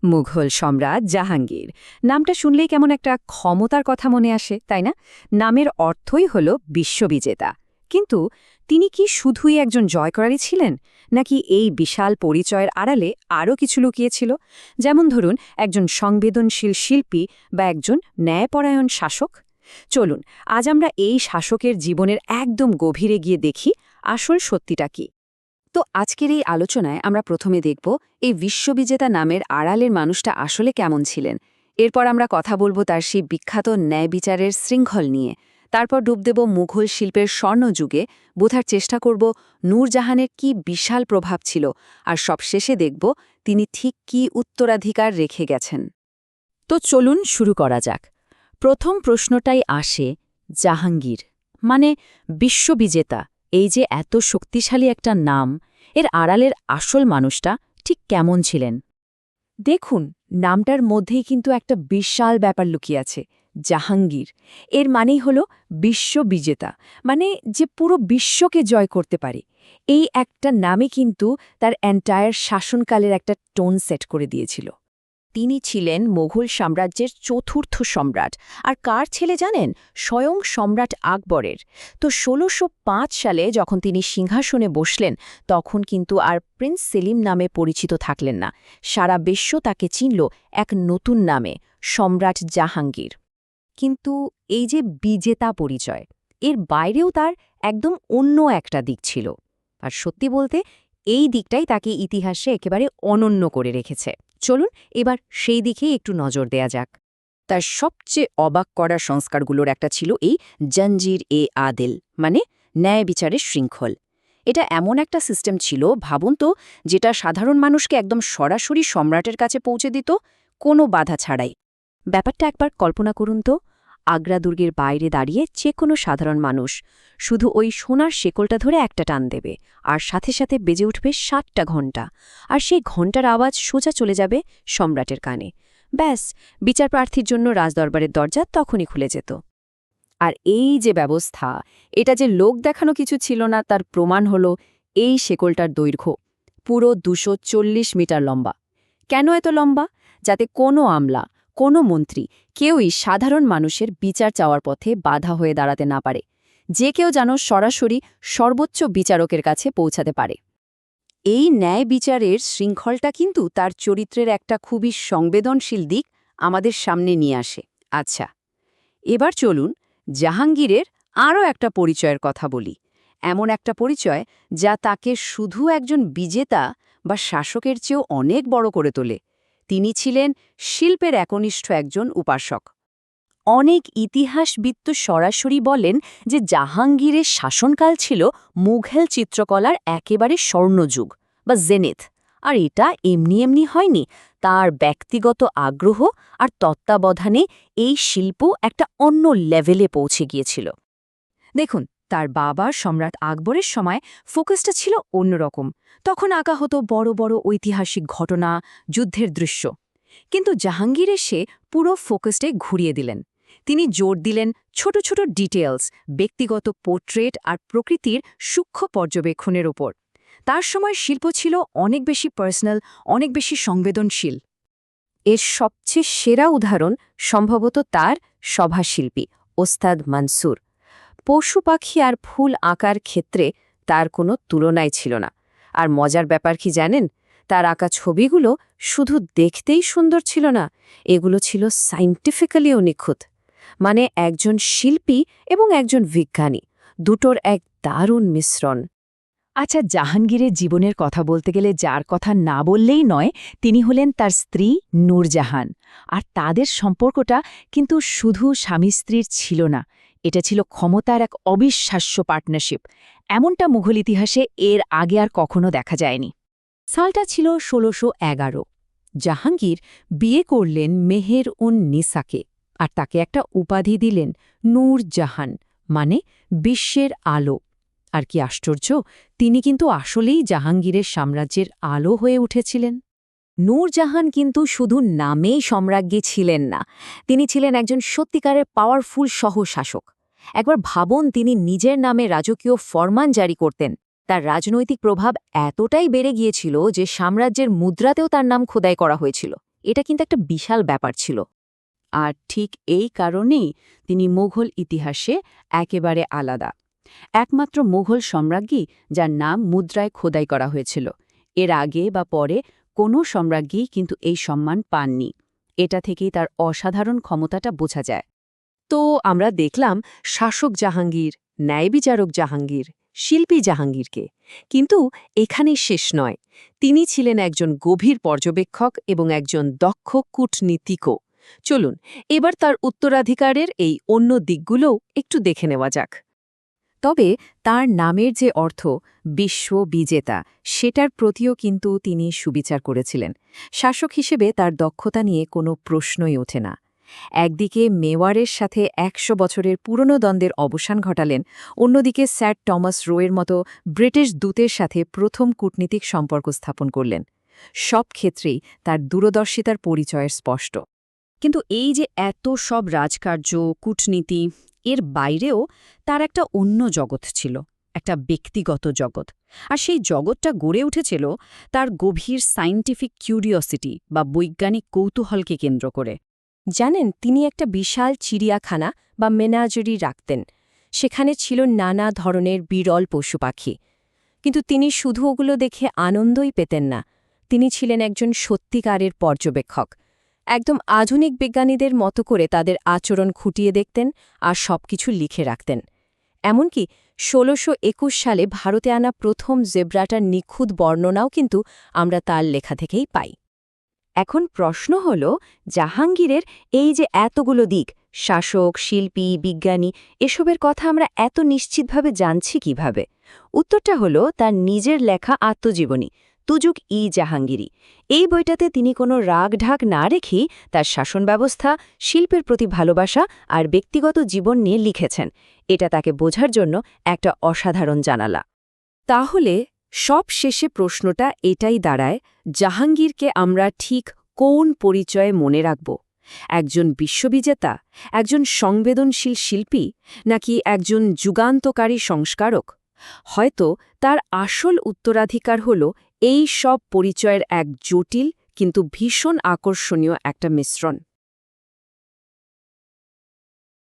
মুঘল সম্রাট জাহাঙ্গীর নামটা শুনলেই কেমন একটা ক্ষমতার কথা মনে আসে, তাই না? নামের অর্থই হল বিশ্ববিজেতা। কিন্তু তিনি কি শুধুই একজন জয়করারই ছিলেন, নাকি এই বিশাল পরিচয়ের আড়ালে আরও কিছু লুকিয়েছিল? যেমন ধরুন, একজন সংবেদনশীল শিল্পী বা একজন ন্যায়পরায়ণ শাসক। চলুন আজ আমরা এই শাসকের জীবনের একদম গভীরে গিয়ে দেখি আসল সত্যিটা কি। তো আজকের এই আলোচনায় আমরা প্রথমে দেখব এই বিশ্ববিজেতা নামের আড়ালের মানুষটা আসলে কেমন ছিলেন। এরপর আমরা কথা বলবো তার সেই বিখ্যাত ন্যায় বিচারের শৃঙ্খল নিয়ে। তারপর ডুব দেব মুঘল শিল্পের স্বর্ণযুগে, বোঝার চেষ্টা করব নূরজাহানের কি বিশাল প্রভাব ছিল, আর সবশেষে দেখব তিনি ঠিক কি উত্তরাধিকার রেখে গেছেন। তো চলুন শুরু করা যাক। প্রথম প্রশ্নটাই আসে, জাহাঙ্গীর মানে বিশ্ববিজেতা, এই যে এত শক্তিশালী একটা নাম, এর আড়ালের আসল মানুষটা ঠিক কেমন ছিলেন? দেখুন, নামটার মধ্যেই কিন্তু একটা বিশাল ব্যাপার লুকিয়ে আছে। জাহাঙ্গীর এর মানেই হল বিশ্ববিজেতা, মানে যে পুরো বিশ্বকে জয় করতে পারে। এই একটা নামে কিন্তু তার এন্টায়ার শাসনকালের একটা টোন সেট করে দিয়েছিল। তিনি ছিলেন মোগল সাম্রাজ্যের চতুর্থ সম্রাট। আর কার ছেলে জানেন? স্বয়ং সম্রাট আকবরের। তো ১৬০৫ সালে যখন তিনি সিংহাসনে বসলেন, তখন কিন্তু আর প্রিন্স সেলিম নামে পরিচিত থাকলেন না। সারা বিশ্ব তাকে চিনল এক নতুন নামে, সম্রাট জাহাঙ্গীর। কিন্তু এই যে বিজেতা পরিচয়, এর বাইরেও তার একদম অন্য একটা দিক ছিল। আর সত্যি বলতে এই দিকটাই তাকে ইতিহাসে একেবারে অনন্য করে রেখেছে। চলুন এবার সেই দিকেই একটু নজর দেয়া যাক। তার সবচেয়ে অবাক করা সংস্কারগুলোর একটা ছিল এই জঞ্জির-এ-আদিল, মানে ন্যায় বিচারের শৃঙ্খল। এটা এমন একটা সিস্টেম ছিল, ভাবুন তো, যেটা সাধারণ মানুষকে একদম সরাসরি সম্রাটের কাছে পৌঁছে দিত, কোনো বাধা ছাড়াই। ব্যাপারটা একবার কল্পনা করুন তো, আগ্রা দুর্গের বাইরে দাঁড়িয়ে যে কোনো সাধারণ মানুষ শুধু ওই সোনার শেকলটা ধরে একটা টান দেবে, আর সাথে সাথে বেজে উঠবে ৭টা ঘণ্টা, আর সেই ঘণ্টার আওয়াজ সোজা চলে যাবে সম্রাটের কানে। ব্যাস, বিচারপ্রার্থীর জন্য রাজদরবারের দরজা তখনই খুলে যেত। আর এই যে ব্যবস্থা, এটা যে লোক দেখানো কিছু ছিল না, তার প্রমাণ হল এই শেকলটার দৈর্ঘ্য পুরো ২৪০ মিটার লম্বা। কেন এত লম্বা? যাতে কোনো আমলা, কোনো মন্ত্রী, কেউই সাধারণ মানুষের বিচার চাওয়ার পথে বাধা হয়ে দাঁড়াতে না পারে। যে কেউ যেন সরাসরি সর্বোচ্চ বিচারকের কাছে পৌঁছাতে পারে। এই ন্যায় বিচারের শৃঙ্খলটা কিন্তু তার চরিত্রের একটা খুবই সংবেদনশীল দিক আমাদের সামনে নিয়ে আসে। আচ্ছা, এবার চলুন জাহাঙ্গীরের আরও একটা পরিচয়ের কথা বলি। এমন একটা পরিচয় যা তাকে শুধু একজন বিজেতা বা শাসকের চেয়েও অনেক বড় করে তোলে। তিনি ছিলেন শিল্পের একনিষ্ঠ একজন উপাসক। অনেক ইতিহাসবিদ তো সরাসরি বলেন যে জাহাঙ্গীরের শাসনকাল ছিল মুঘল চিত্রকলার একেবারে স্বর্ণযুগ বা জেনিথ। আর এটা এমনি এমনি হয়নি। তার ব্যক্তিগত আগ্রহ আর তত্ত্বাবধানে এই শিল্প একটা অন্য লেভেলে পৌঁছে গিয়েছিল। দেখুন, তার বাবা সম্রাট আকবরের সময় ফোকাসটা ছিল অন্যরকম। তখন আঁকা হতো বড় বড় ঐতিহাসিক ঘটনা, যুদ্ধের দৃশ্য। কিন্তু জাহাঙ্গীর এসে পুরো ফোকাসটাই ঘুরিয়ে দিলেন। তিনি জোর দিলেন ছোট ছোট ডিটেলস, ব্যক্তিগত পোর্ট্রেট আর প্রকৃতির সূক্ষ্ম পর্যবেক্ষণের ওপর। তার সময় শিল্প ছিল অনেক বেশি পার্সোনাল, অনেক বেশি সংবেদনশীল। এর সবচেয়ে সেরা উদাহরণ সম্ভবত তার সভাশিল্পী ওস্তাদ মানসুর। পশু পাখি আর ফুল আঁকার ক্ষেত্রে তার কোনো তুলনাই ছিল না। আর মজার ব্যাপার কি জানেন? তার আঁকা ছবিগুলো শুধু দেখতেই সুন্দর ছিল না, এগুলো ছিল সায়েন্টিফিক্যালিও নিখুঁত। মানে একজন শিল্পী এবং একজন বিজ্ঞানী, দুটোর এক দারুণ মিশ্রণ। আচ্ছা, জাহাঙ্গীরের জীবনের কথা বলতে গেলে যার কথা না বললেই নয়, তিনি হলেন তার স্ত্রী নূরজাহান। আর তাদের সম্পর্কটা কিন্তু শুধু স্বামী স্ত্রীর ছিল না, এটা ছিল ক্ষমতার এক অবিশ্বাস্য পার্টনারশিপ। এমনটা মুঘল ইতিহাসে এর আগে আর কখনো দেখা যায়নি। সালটা ছিল ১৬১১। জাহাঙ্গীর বিয়ে করলেন মেহের-উন-নিসাকে, আর তাকে একটা উপাধি দিলেন নূরজাহান, মানে বিশ্বের আলো। আর কি আশ্চর্য, তিনি কিন্তু আসলেই জাহাঙ্গীরের সাম্রাজ্যের আলো হয়ে উঠেছিলেন। নূরজাহান কিন্তু শুধু নামেই সম্রাজ্ঞী ছিলেন না, তিনি ছিলেন একজন সত্যিকারের পাওয়ারফুল সহ-শাসক। একবার ভাবুন, তিনি নিজের নামে রাজকীয় ফরমান জারি করতেন। তার রাজনৈতিক প্রভাব এতটাই বেড়ে গিয়েছিল যে সাম্রাজ্যের মুদ্রাতেও তার নাম খোদাই করা হয়েছিল। এটা কিন্তু একটা বিশাল ব্যাপার ছিল। আর ঠিক এই কারণেই তিনি মুঘল ইতিহাসে একেবারে আলাদা। একমাত্র মুঘল সম্রাজ্ঞী যার নাম মুদ্রায় খোদাই করা হয়েছিল। এর আগে বা পরে কোনো সম্রাজ্ঞী কিন্তু এই সম্মান পাননি। এটা থেকেই তার অসাধারণ ক্ষমতাটা বোঝা যায়। তো আমরা দেখলাম শাসক জাহাঙ্গীর, ন্যায়বিচারক জাহাঙ্গীর, শিল্পী জাহাঙ্গীরকে। কিন্তু এখানেই শেষ নয়। তিনি ছিলেন একজন গভীর পর্যবেক্ষক এবং একজন দক্ষ কূটনীতিকও। চলুন এবার তার উত্তরাধিকারের এই অন্য দিকগুলোও একটু দেখে নেওয়া যাক। তবে তার নামের যে অর্থ বিশ্ববিজেতা, সেটার প্রতিও কিন্তু তিনি সুবিচার করেছিলেন। শাসক হিসেবে তার দক্ষতা নিয়ে কোনো প্রশ্নই ওঠে না। একদিকে মেওয়ারের সাথে ১০০ বছরের পুরনো দ্বন্দ্বের অবসান ঘটালেন, অন্যদিকে স্যার টমাস রোয়ের মতো ব্রিটিশ দূতের সাথে প্রথম কূটনীতিক সম্পর্ক স্থাপন করলেন। সব ক্ষেত্রেই তার দূরদর্শিতার পরিচয়ের স্পষ্ট। কিন্তু এই যে এত সব রাজকার্য, কূটনীতি, এর বাইরেও তার একটা অন্য জগৎ ছিল, একটা ব্যক্তিগত জগৎ। আর সেই জগৎটা গড়ে উঠেছিল তার গভীর সায়েন্টিফিক কিউরিওসিটি বা বৈজ্ঞানিক কৌতূহলকে কেন্দ্র করে। জানেন, তিনি একটা বিশাল চিড়িয়াখানা বা মেনাজেরি রাখতেন। সেখানে ছিল নানা ধরনের বিরল পশু পাখি। কিন্তু তিনি শুধু ওগুলো দেখে আনন্দই পেতেন না। তিনি ছিলেন একজন সত্যিকারের পর্যবেক্ষক। একদম আধুনিক বিজ্ঞানীদের মতো করে তাদের আচরণ খুঁটিয়ে দেখতেন আর সবকিছু লিখে রাখতেন। এমনকি ১৬২১ সালে ভারতে আনা প্রথম জেব্রাটার নিখুঁত বর্ণনাও কিন্তু আমরা তার লেখা থেকেই পাই। এখন প্রশ্ন হল, জাহাঙ্গীরের এই যে এতগুলো দিক, শাসক, শিল্পী, বিজ্ঞানী, এসবের কথা আমরা এত নিশ্চিতভাবে জানছি কিভাবে? উত্তরটা হল তার নিজের লেখা আত্মজীবনী, তুজুক-ই-জাহাঙ্গীরি। এই বইটাতে তিনি কোনো রাগঢাক না রেখেই তার শাসন ব্যবস্থা, শিল্পের প্রতি ভালোবাসা আর ব্যক্তিগত জীবন নিয়ে লিখেছেন। এটা তাকে বোঝার জন্য একটা অসাধারণ জানালা। তাহলে সব শেষে প্রশ্নটা এটাই দাঁড়ায়, জাহাঙ্গীরকে আমরা ঠিক কোন পরিচয়ে মনে রাখব? একজন বিশ্ববিজেতা, একজন সংবেদনশীল শিল্পী, নাকি একজন যুগান্তকারী সংস্কারক? হয়তো তার আসল উত্তরাধিকার হল এই সব পরিচয়ের এক জটিল কিন্তু ভীষণ আকর্ষণীয় একটা মিশ্রণ।